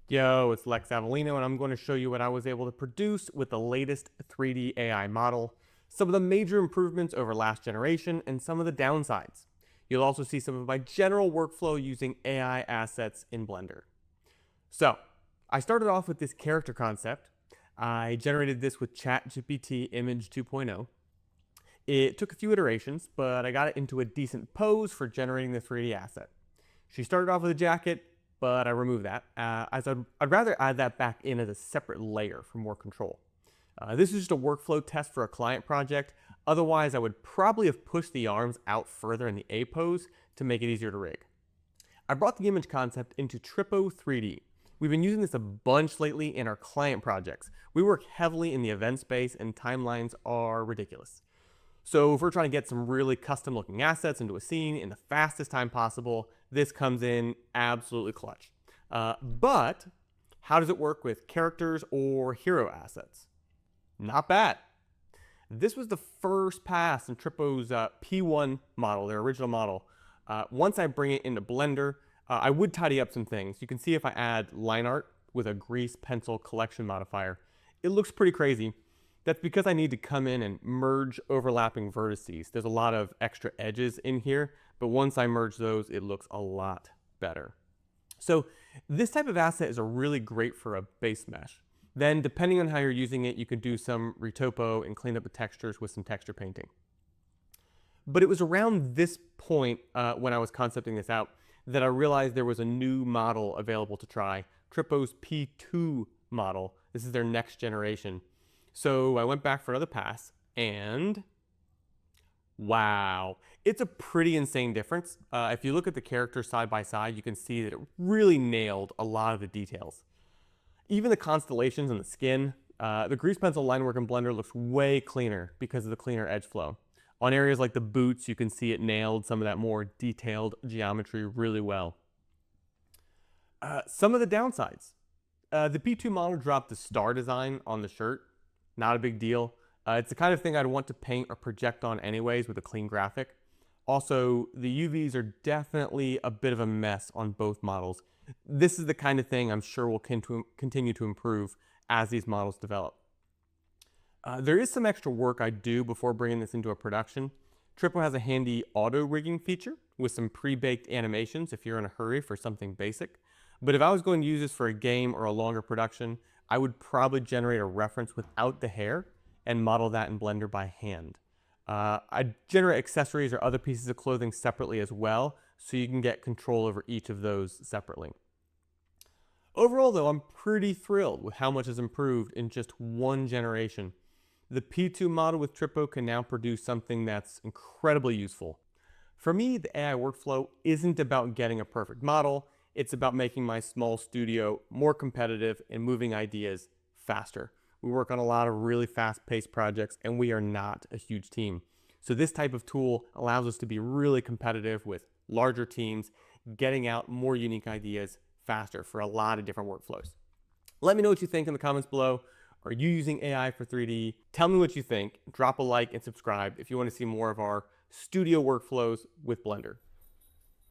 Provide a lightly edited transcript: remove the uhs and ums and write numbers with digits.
Yo, it's Lex Avellino, and I'm going to show you what I was able to produce with the latest 3D AI model, some of the major improvements over last generation, and some of the downsides. You'll also see some of my general workflow using AI assets in Blender. So, I started off with this character concept. I generated this with ChatGPT Image 2.0. It took a few iterations, but I got it into a decent pose for generating the 3D asset. She started off with a jacket, but I removed that, as I'd rather add that back in as a separate layer for more control. This is just a workflow test for a client project. Otherwise, I would probably have pushed the arms out further in the A pose to make it easier to rig. I brought the image concept into Tripo 3D. We've been using this a bunch lately in our client projects. We work heavily in the event space and timelines are ridiculous. So if we're trying to get some really custom looking assets into a scene in the fastest time possible, this comes in absolutely clutch. But how does it work with characters or hero assets? Not bad. This was the first pass in Tripo's P1 model, their original model. Once I bring it into Blender, I would tidy up some things. You can see if I add line art with a grease pencil collection modifier, it looks pretty crazy. That's because I need to come in and merge overlapping vertices. There's a lot of extra edges in here, but once I merge those, it looks a lot better. So this type of asset is really great for a base mesh. Then depending on how you're using it, you can do some retopo and clean up the textures with some texture painting. But it was around this point when I was concepting this out that I realized there was a new model available to try, Tripo's P2 model. This is their next generation. So I went back for another pass, and wow, it's a pretty insane difference. If you look at the characters side by side, you can see that it really nailed a lot of the details. Even the constellations and the skin, the grease pencil line work in Blender looks way cleaner because of the cleaner edge flow. On areas like the boots, you can see it nailed some of that more detailed geometry really well. Some of the downsides. The P2 model dropped the star design on the shirt. Not a big deal. It's the kind of thing I'd want to paint or project on anyways with a clean graphic. Also, the UVs are definitely a bit of a mess on both models. This is the kind of thing I'm sure will continue to improve as these models develop. There is some extra work I do before bringing this into a production. Tripo has a handy auto rigging feature with some pre-baked animations if you're in a hurry for something basic. But if I was going to use this for a game or a longer production, I would probably generate a reference without the hair and model that in Blender by hand. I'd generate accessories or other pieces of clothing separately as well, so you can get control over each of those separately. Overall though, I'm pretty thrilled with how much has improved in just one generation. The P2 model with Tripo can now produce something that's incredibly useful. For me, the AI workflow isn't about getting a perfect model. It's about making my small studio more competitive and moving ideas faster. We work on a lot of really fast-paced projects, and we are not a huge team. So this type of tool allows us to be really competitive with larger teams, getting out more unique ideas faster for a lot of different workflows. Let me know what you think in the comments below. Are you using AI for 3D? Tell me what you think. Drop a like and subscribe if you want to see more of our studio workflows with Blender.